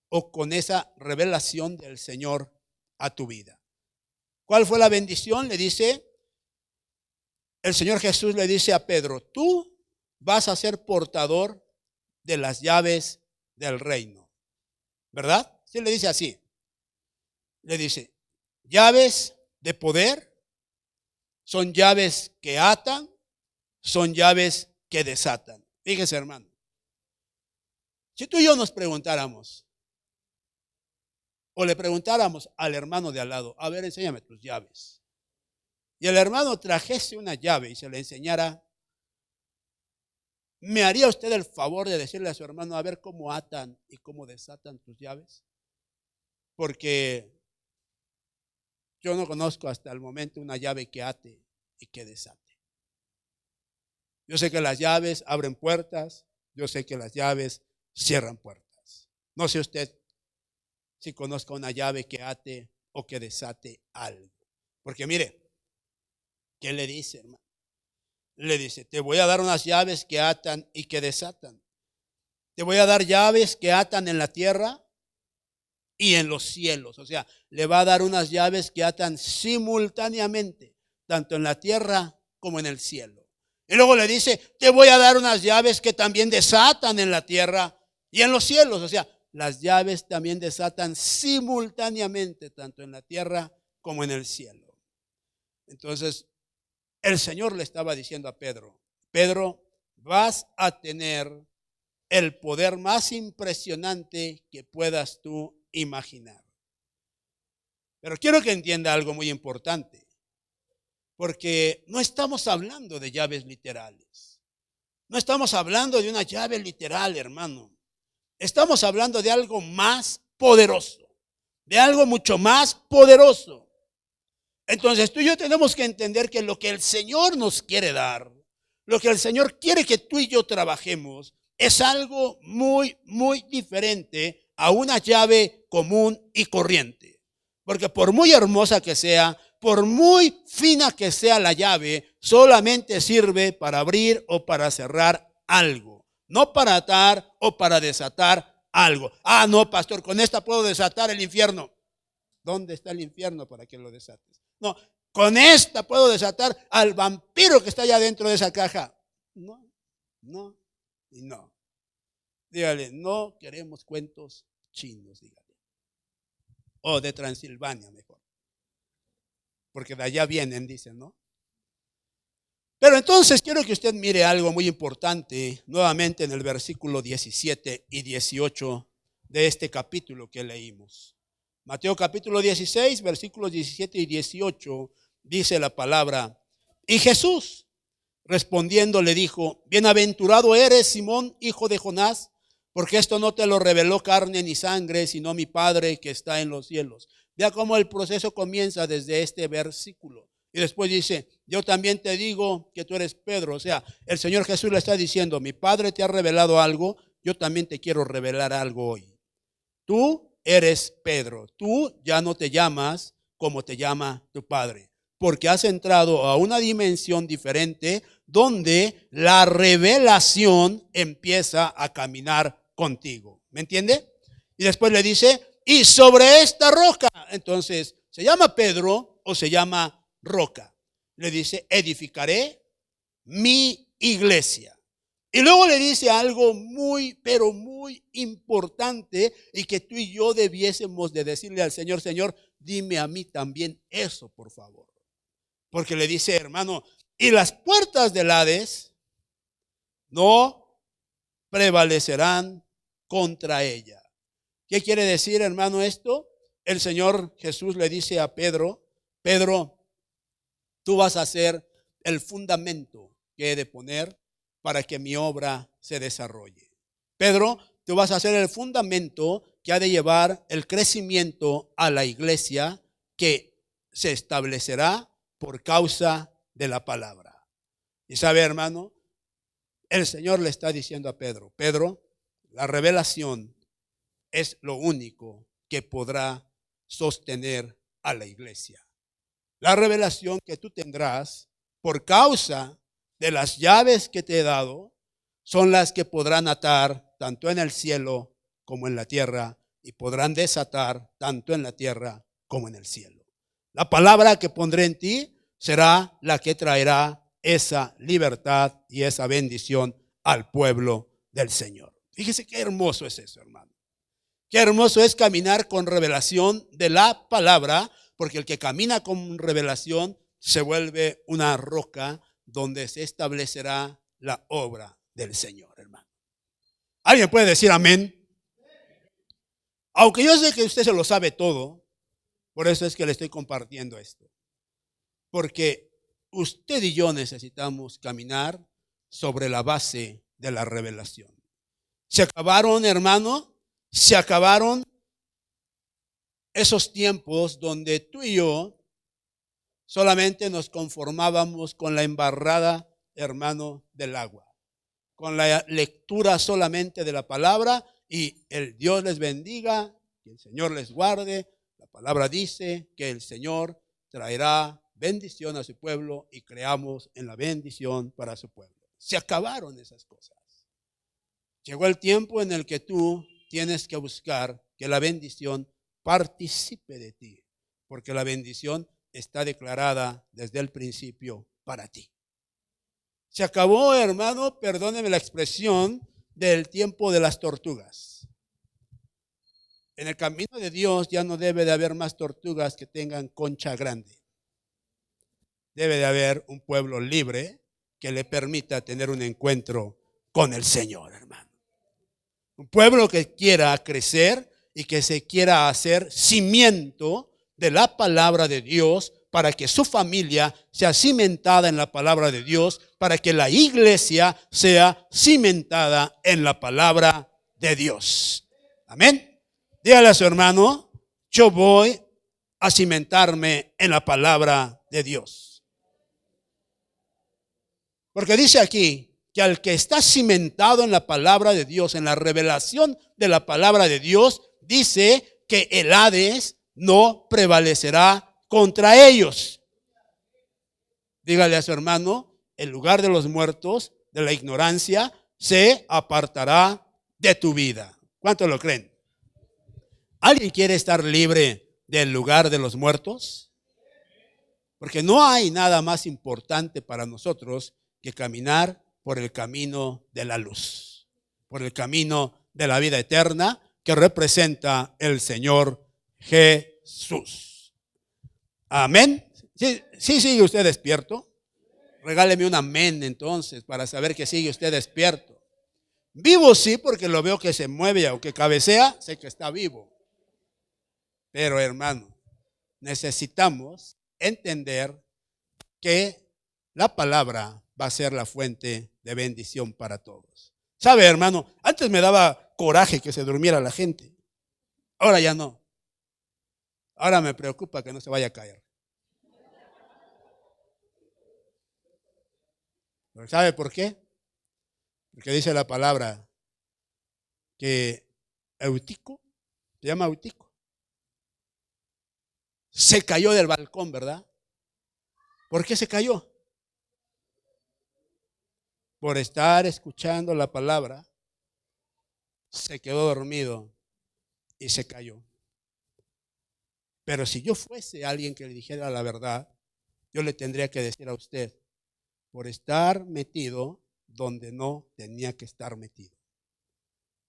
o con esa revelación del Señor a tu vida. ¿Cuál fue la bendición? Le dice, el Señor Jesús le dice a Pedro, tú vas a ser portador de las llaves del reino. ¿Verdad? Sí, le dice así. Le dice, llaves de poder, son llaves que atan, son llaves que desatan. Fíjese, hermano. Si tú y yo nos preguntáramos, o le preguntáramos al hermano de al lado, a ver, enséñame tus llaves. Y el hermano trajese una llave y se le enseñara, ¿me haría usted el favor de decirle a su hermano a ver cómo atan y cómo desatan tus llaves? Porque yo no conozco hasta el momento una llave que ate y que desate. Yo sé que las llaves abren puertas, yo sé que las llaves cierran puertas. No sé usted si conozca una llave que ate o que desate algo. Porque mire, ¿qué le dice, hermano? Le dice, te voy a dar unas llaves que atan y que desatan. Te voy a dar llaves que atan en la tierra y en los cielos. O sea, le va a dar unas llaves que atan simultáneamente, tanto en la tierra como en el cielo. Y luego le dice, te voy a dar unas llaves que también desatan en la tierra y en los cielos. O sea, las llaves también desatan simultáneamente, tanto en la tierra como en el cielo. Entonces, el Señor le estaba diciendo a Pedro, Pedro, vas a tener el poder más impresionante que puedas tú imaginar. Pero quiero que entienda algo muy importante, porque no estamos hablando de llaves literales. No estamos hablando de una llave literal, hermano. Estamos hablando de algo más poderoso, de algo mucho más poderoso. Entonces tú y yo tenemos que entender que lo que el Señor nos quiere dar, lo que el Señor quiere que tú y yo trabajemos, es algo muy, muy diferente a una llave común y corriente. Porque por muy hermosa que sea, por muy fina que sea la llave, solamente sirve para abrir o para cerrar algo, no para atar o para desatar algo. Ah, no, pastor, con esta puedo desatar el infierno. ¿Dónde está el infierno para que lo desates? No, con esta puedo desatar al vampiro que está allá dentro de esa caja. No, no y no. Dígale, no queremos cuentos chinos, dígale. O de Transilvania mejor. Porque de allá vienen, dicen, ¿no? Pero entonces quiero que usted mire algo muy importante nuevamente en el versículo 17 y 18 de este capítulo que leímos. Mateo capítulo 16, versículos 17 y 18, dice la palabra, y Jesús respondiendo le dijo, bienaventurado eres, Simón, hijo de Jonás, porque esto no te lo reveló carne ni sangre, sino mi Padre que está en los cielos. Vea cómo el proceso comienza desde este versículo. Y después dice, yo también te digo que tú eres Pedro. O sea, el Señor Jesús le está diciendo, mi Padre te ha revelado algo, yo también te quiero revelar algo hoy. Tú eres Pedro, tú ya no te llamas como te llama tu Padre, porque has entrado a una dimensión diferente donde la revelación empieza a caminar contigo. ¿Me entiende? Y después le dice, y sobre esta roca, entonces, ¿se llama Pedro o se llama roca? Le dice, edificaré mi iglesia. Y luego le dice algo muy, pero muy importante y que tú y yo debiésemos de decirle al Señor, Señor, dime a mí también eso, por favor. Porque le dice, hermano, y las puertas del Hades no prevalecerán contra ella. ¿Qué quiere decir, hermano, esto? El Señor Jesús le dice a Pedro, Pedro, tú vas a ser el fundamento que he de poner para que mi obra se desarrolle. Pedro, tú vas a ser el fundamento que ha de llevar el crecimiento a la iglesia que se establecerá por causa de la palabra. Y sabe, hermano, el Señor le está diciendo a Pedro, Pedro, la revelación es lo único que podrá sostener a la iglesia. La revelación que tú tendrás por causa de las llaves que te he dado son las que podrán atar tanto en el cielo como en la tierra y podrán desatar tanto en la tierra como en el cielo. La palabra que pondré en ti será la que traerá esa libertad y esa bendición al pueblo del Señor. Fíjese qué hermoso es eso, hermano. Qué hermoso es caminar con revelación de la palabra, porque el que camina con revelación se vuelve una roca donde se establecerá la obra del Señor, hermano. ¿Alguien puede decir amén? Aunque yo sé que usted se lo sabe todo, por eso es que le estoy compartiendo esto. Porque usted y yo necesitamos caminar sobre la base de la revelación. Se acabaron, hermano, se acabaron esos tiempos donde tú y yo solamente nos conformábamos con la embarrada, hermano, del agua, con la lectura solamente de la palabra y el Dios les bendiga, que el Señor les guarde. La palabra dice que el Señor traerá bendición a su pueblo y creamos en la bendición para su pueblo. Se acabaron esas cosas. Llegó el tiempo en el que tú tienes que buscar que la bendición participe de ti, porque la bendición está declarada desde el principio para ti. Se acabó, hermano, perdóneme la expresión, del tiempo de las tortugas. En el camino de Dios ya no debe de haber más tortugas que tengan concha grande. Debe de haber un pueblo libre que le permita tener un encuentro con el Señor, hermano. Un pueblo que quiera crecer y que se quiera hacer cimiento de la palabra de Dios para que su familia sea cimentada en la palabra de Dios, para que la iglesia sea cimentada en la palabra de Dios. Amén. Dígale a su hermano, yo voy a cimentarme en la palabra de Dios. Porque dice aquí que al que está cimentado en la palabra de Dios, en la revelación de la palabra de Dios, dice que el Hades no prevalecerá contra ellos. Dígale a su hermano, el lugar de los muertos, de la ignorancia, se apartará de tu vida. ¿Cuántos lo creen? ¿Alguien quiere estar libre del lugar de los muertos? Porque no hay nada más importante para nosotros que caminar por el camino de la luz, por el camino de la vida eterna que representa el Señor Jesús. Amén. ¿Sí sigue usted despierto? Regáleme un amén entonces para saber que sigue usted despierto. Vivo sí, porque lo veo que se mueve, aunque cabecea, sé que está vivo. Pero hermano, necesitamos entender que la palabra va a ser la fuente de bendición para todos. ¿Sabe, hermano? Antes me daba coraje que se durmiera la gente. Ahora ya no. Ahora me preocupa que no se vaya a caer. ¿Sabe por qué? Porque dice la palabra que Eutico, se llama Eutico, se cayó del balcón, ¿verdad? ¿Por qué se cayó? Por estar escuchando la palabra, se quedó dormido y se cayó. Pero si yo fuese alguien que le dijera la verdad, yo le tendría que decir a usted, por estar metido donde no tenía que estar metido.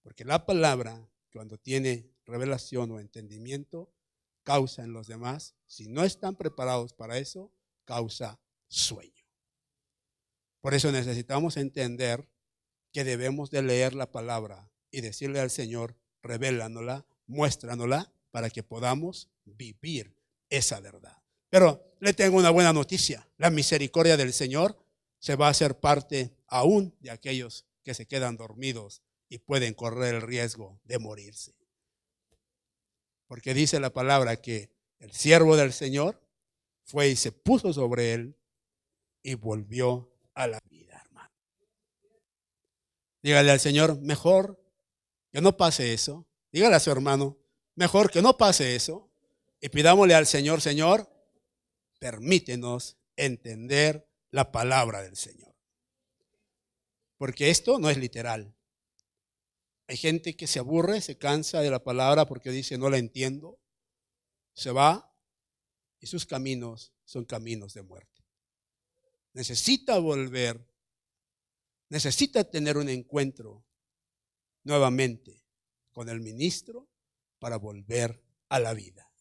Porque la palabra, cuando tiene revelación o entendimiento, causa en los demás, si no están preparados para eso, causa sueño. Por eso necesitamos entender que debemos de leer la palabra y decirle al Señor, revélanosla muéstranosla para que podamos vivir esa verdad. Pero le tengo una buena noticia. La misericordia del Señor se va a hacer parte aún de aquellos que se quedan dormidos y pueden correr el riesgo de morirse. Porque dice la palabra que el siervo del Señor fue y se puso sobre él y volvió a la vida, hermano. Dígale al Señor, mejor que no pase eso. Dígale a su hermano, mejor que no pase eso. Y pidámosle al Señor, Señor, permítenos entender la palabra del Señor. Porque esto no es literal. Hay gente que se aburre, se cansa de la palabra porque dice, no la entiendo. Se va y sus caminos son caminos de muerte. Necesita volver, necesita tener un encuentro nuevamente con el ministro para volver a la vida.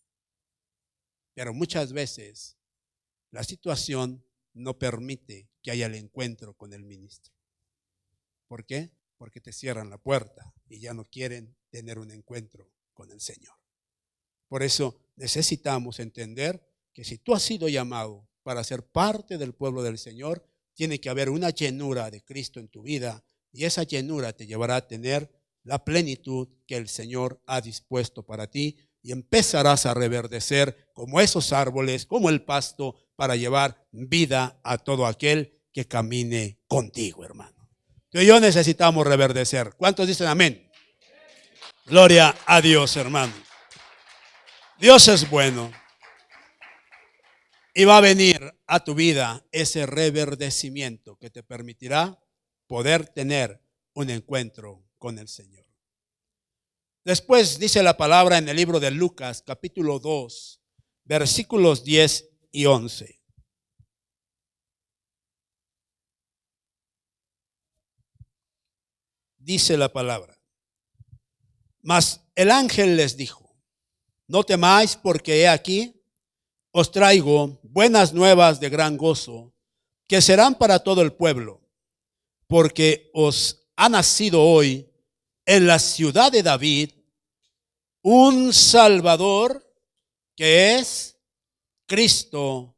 Pero muchas veces la situación no permite que haya el encuentro con el ministro. ¿Por qué? Porque te cierran la puerta y ya no quieren tener un encuentro con el Señor. Por eso necesitamos entender que si tú has sido llamado para ser parte del pueblo del Señor, tiene que haber una llenura de Cristo en tu vida y esa llenura te llevará a tener la plenitud que el Señor ha dispuesto para ti y empezarás a reverdecer como esos árboles, como el pasto, para llevar vida a todo aquel que camine contigo, hermano. Tú y yo necesitamos reverdecer. ¿Cuántos dicen amén? Gloria a Dios, hermano. Dios es bueno. Y va a venir a tu vida ese reverdecimiento que te permitirá poder tener un encuentro con el Señor. Después dice la palabra en el libro de Lucas, capítulo 2, versículos 10 y 11. Dice la palabra. Mas el ángel les dijo, no temáis porque he aquí, os traigo buenas nuevas de gran gozo, que serán para todo el pueblo, porque os ha nacido hoy en la ciudad de David un Salvador que es Cristo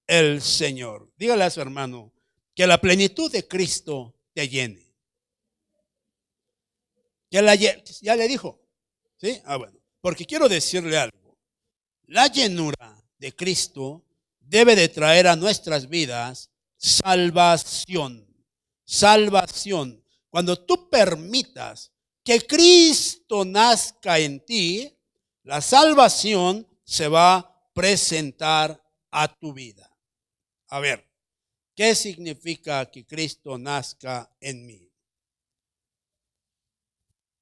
el Señor. Dígale a su hermano que la plenitud de Cristo te llene. Ya le dijo, ¿sí? Bueno, porque quiero decirle algo. La llenura de Cristo debe de traer a nuestras vidas salvación. Salvación. Cuando tú permitas que Cristo nazca en ti, la salvación se va a presentar a tu vida. A ver, ¿qué significa que Cristo nazca en mí?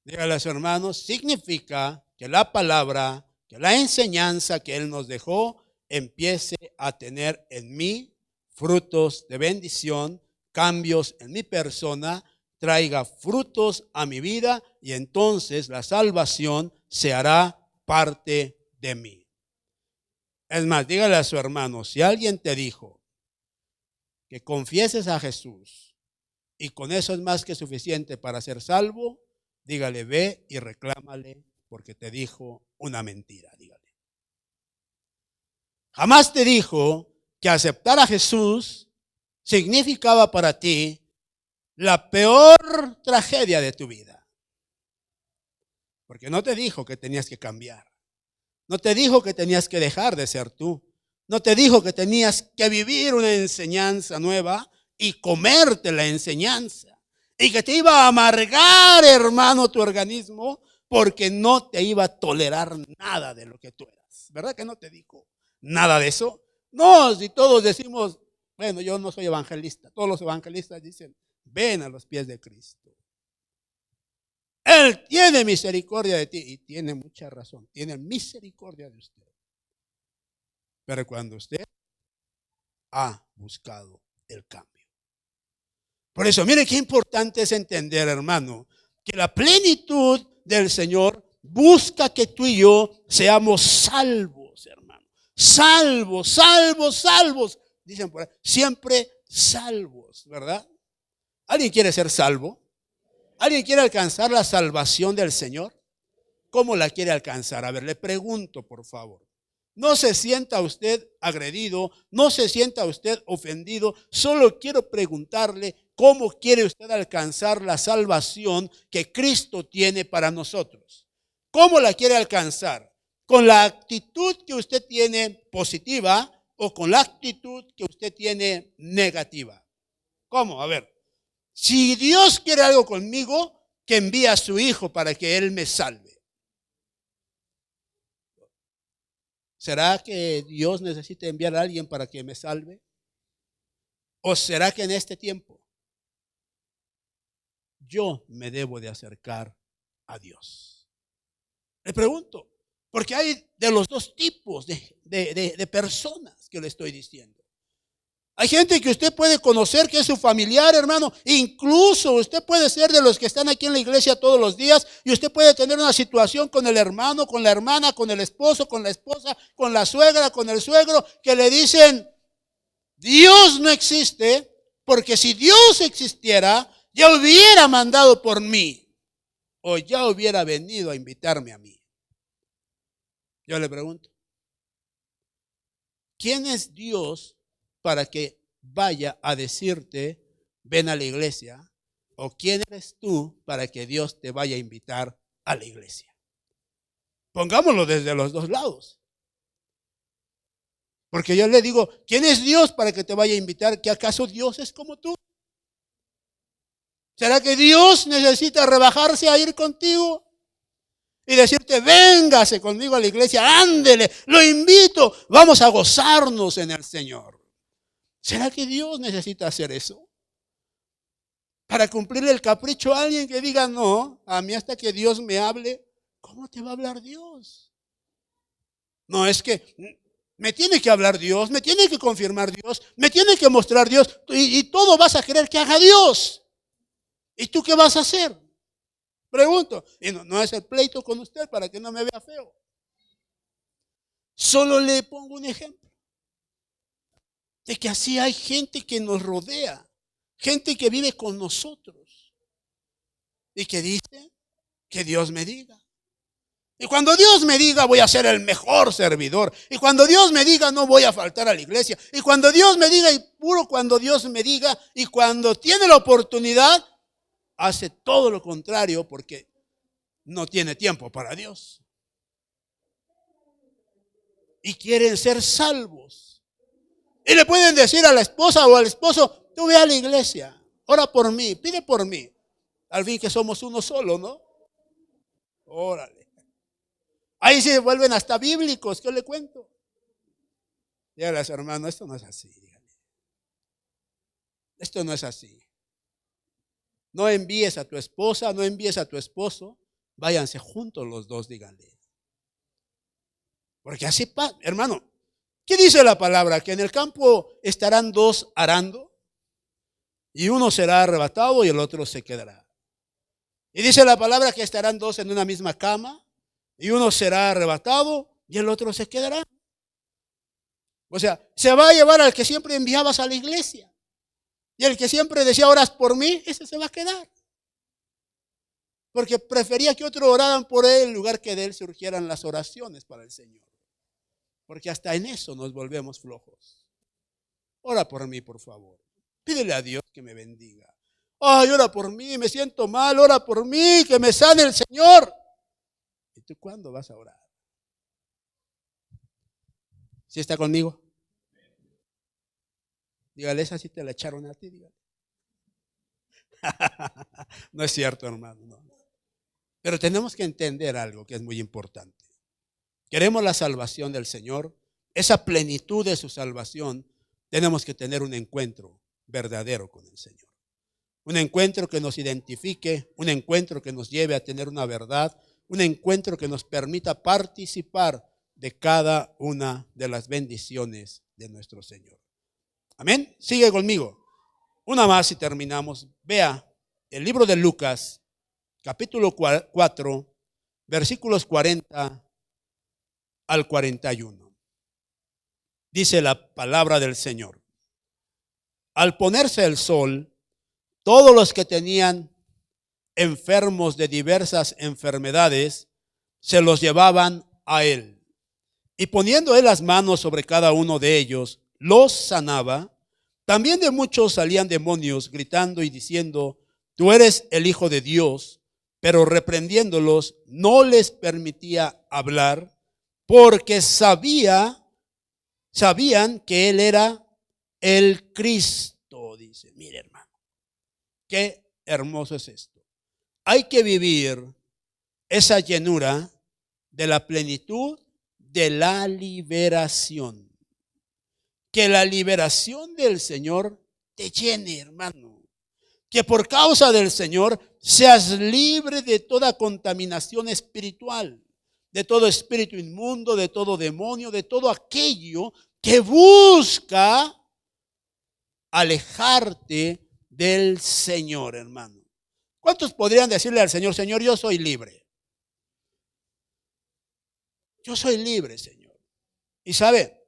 Dígale a su hermano, significa que la palabra, que la enseñanza que Él nos dejó empiece a tener en mí frutos de bendición, cambios en mi persona, traiga frutos a mi vida y entonces la salvación se hará parte de mí. Es más, dígale a su hermano, si alguien te dijo que confieses a Jesús y con eso es más que suficiente para ser salvo, dígale, ve y reclámale porque te dijo una mentira, dígale. Jamás te dijo que aceptar a Jesús significaba para ti la peor tragedia de tu vida. Porque no te dijo que tenías que cambiar. No te dijo que tenías que dejar de ser tú. No te dijo que tenías que vivir una enseñanza nueva y comerte la enseñanza. Y que te iba a amargar, hermano, tu organismo, porque no te iba a tolerar nada de lo que tú eras. ¿Verdad que no te dijo nada de eso? No, si todos decimos, bueno, yo no soy evangelista. Todos los evangelistas dicen, ven a los pies de Cristo. Él tiene misericordia de ti. Y tiene mucha razón. Tiene misericordia de usted. Pero cuando usted ha buscado el cambio. Por eso, mire qué importante es entender, hermano, que la plenitud del Señor busca que tú y yo seamos salvos, hermano. Salvos, salvos, salvos. Dicen por ahí, siempre salvos, ¿verdad? ¿Alguien quiere ser salvo? ¿Alguien quiere alcanzar la salvación del Señor? ¿cómo la quiere alcanzar? A ver, le pregunto, por favor. No se sienta usted agredido, no se sienta usted ofendido. Solo quiero preguntarle cómo quiere usted alcanzar la salvación que Cristo tiene para nosotros. ¿Cómo la quiere alcanzar? ¿Con la actitud que usted tiene positiva o con la actitud que usted tiene negativa? ¿Cómo? A ver, si Dios quiere algo conmigo, que envíe a su Hijo para que Él me salve. ¿Será que Dios necesita enviar a alguien para que me salve? ¿O será que en este tiempo yo me debo de acercar a Dios? Le pregunto, porque hay de los dos tipos de personas que le estoy diciendo. Hay gente que usted puede conocer que es su familiar, hermano. Incluso usted puede ser de los que están aquí en la iglesia todos los días y usted puede tener una situación con el hermano, con la hermana, con el esposo, con la esposa, con la suegra, con el suegro, que le dicen, Dios no existe, porque si Dios existiera, ya hubiera mandado por mí o ya hubiera venido a invitarme a mí. Yo le pregunto, ¿quién es Dios para que vaya a decirte, ven a la iglesia? ¿O quién eres tú para que Dios te vaya a invitar a la iglesia? Pongámoslo desde los dos lados. Porque yo le digo, ¿quién es Dios para que te vaya a invitar? ¿Que acaso Dios es como tú? ¿Será que Dios necesita rebajarse a ir contigo? Y decirte, véngase conmigo a la iglesia, ándele, lo invito, vamos a gozarnos en el Señor. ¿Será que Dios necesita hacer eso? Para cumplirle el capricho a alguien que diga, no, a mí hasta que Dios me hable. ¿Cómo te va a hablar Dios? No, es que me tiene que hablar Dios, me tiene que confirmar Dios, me tiene que mostrar Dios y todo vas a querer que haga Dios. ¿Y tú qué vas a hacer? Pregunto. Y no es el pleito con usted para que no me vea feo. Solo le pongo un ejemplo. De que así hay gente que nos rodea, gente que vive con nosotros y que dice que Dios me diga. Y cuando Dios me diga, voy a ser el mejor servidor. Y cuando Dios me diga, no voy a faltar a la iglesia. Y cuando Dios me diga, y puro cuando Dios me diga, y cuando tiene la oportunidad, hace todo lo contrario porque no tiene tiempo para Dios. Y quieren ser salvos. Y le pueden decir a la esposa o al esposo, tú ve a la iglesia, ora por mí, pide por mí. Al fin que somos uno solo, ¿no? Órale. Ahí se vuelven hasta bíblicos, ¿qué le cuento? Dígale a su hermano, esto no es así, dígale. Esto no es así. No envíes a tu esposa, no envíes a tu esposo, váyanse juntos los dos, díganle. Porque así pasa, hermano. ¿Qué dice la palabra? Que en el campo estarán dos arando y uno será arrebatado y el otro se quedará. Y dice la palabra que estarán dos en una misma cama y uno será arrebatado y el otro se quedará. O sea, se va a llevar al que siempre enviabas a la iglesia. Y el que siempre decía, oras por mí, ese se va a quedar. Porque prefería que otros oraran por él en lugar que de él surgieran las oraciones para el Señor. Porque hasta en eso nos volvemos flojos. Ora por mí, por favor. Pídele a Dios que me bendiga. Ay, ora por mí, me siento mal, ora por mí, que me sane el Señor. ¿Y tú cuándo vas a orar? ¿Sí está conmigo? Dígale, esa sí te la echaron a ti, dígale. No es cierto, hermano. No. Pero tenemos que entender algo que es muy importante. Queremos la salvación del Señor, esa plenitud de su salvación, tenemos que tener un encuentro verdadero con el Señor. Un encuentro que nos identifique, un encuentro que nos lleve a tener una verdad, un encuentro que nos permita participar de cada una de las bendiciones de nuestro Señor. Amén. Sigue conmigo. Una más y terminamos. Vea el libro de Lucas, capítulo 4, versículos 40 al 41. Dice la palabra del Señor. Al ponerse el sol, todos los que tenían enfermos de diversas enfermedades se los llevaban a él. Y poniendo él las manos sobre cada uno de ellos, los sanaba. También de muchos salían demonios, gritando y diciendo: tú eres el Hijo de Dios. Pero reprendiéndolos, no les permitía hablar, porque sabían que él era el Cristo. Dice, mire hermano, qué hermoso es esto. Hay que vivir esa llenura de la plenitud de la liberación. Que la liberación del Señor te llene, hermano. Que por causa del Señor seas libre de toda contaminación espiritual, de todo espíritu inmundo, de todo demonio, de todo aquello que busca alejarte del Señor, hermano. ¿Cuántos podrían decirle al Señor: Señor, yo soy libre? Yo soy libre, Señor. Y sabe,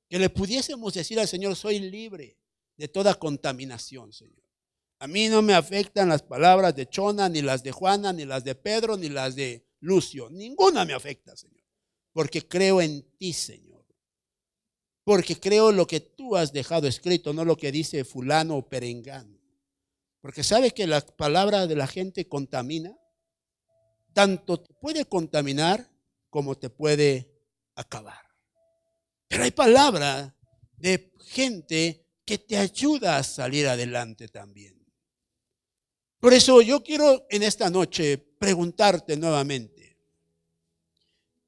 que le pudiésemos decir al Señor: soy libre de toda contaminación, Señor. A mí no me afectan las palabras de Chona, ni las de Juana, ni las de Pedro, ni las de Lucio. Ninguna me afecta, Señor. Porque creo en ti, Señor. Porque creo lo que tú has dejado escrito, no lo que dice fulano o perengano. Porque sabe que la palabra de la gente contamina. Tanto te puede contaminar como te puede acabar. Pero hay palabra de gente que te ayuda a salir adelante también. Por eso yo quiero en esta noche preguntarte nuevamente: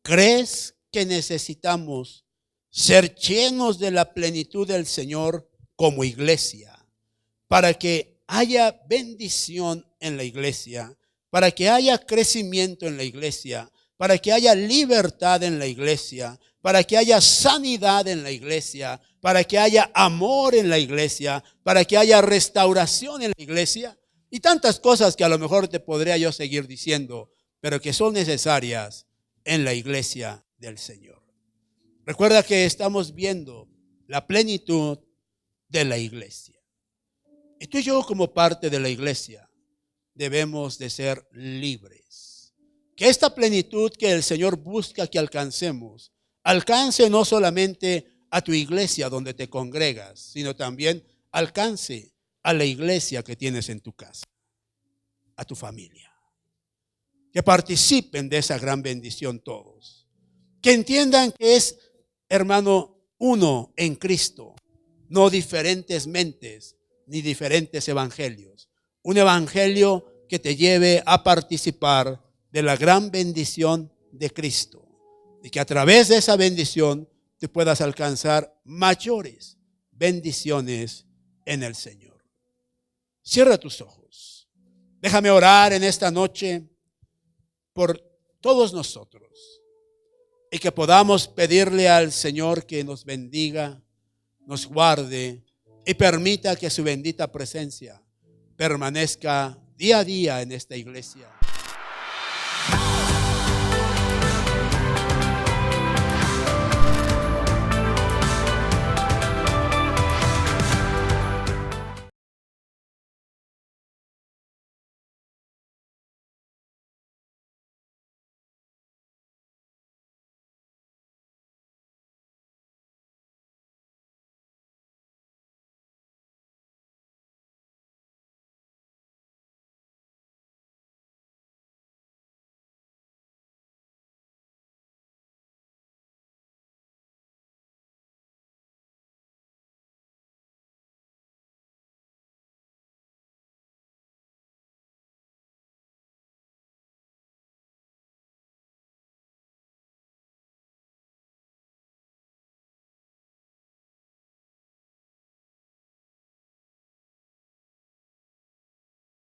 ¿crees que necesitamos ser llenos de la plenitud del Señor como iglesia, para que haya bendición en la iglesia, para que haya crecimiento en la iglesia, para que haya libertad en la iglesia, para que haya sanidad en la iglesia, para que haya amor en la iglesia, para que haya restauración en la iglesia? Y tantas cosas que a lo mejor te podría yo seguir diciendo, pero que son necesarias en la iglesia del Señor. Recuerda que estamos viendo la plenitud de la iglesia. Y tú y yo, como parte de la iglesia, debemos de ser libres. Que esta plenitud que el Señor busca que alcancemos, alcance no solamente a tu iglesia donde te congregas, sino también alcance a la iglesia que tienes en tu casa, a tu familia. Que participen de esa gran bendición todos. Que entiendan que es, hermano, uno en Cristo, no diferentes mentes ni diferentes evangelios. Un evangelio que te lleve a participar de la gran bendición de Cristo. Y que a través de esa bendición te puedas alcanzar mayores bendiciones en el Señor. Cierra tus ojos. Déjame orar en esta noche por todos nosotros y que podamos pedirle al Señor que nos bendiga, nos guarde y permita que su bendita presencia permanezca día a día en esta iglesia.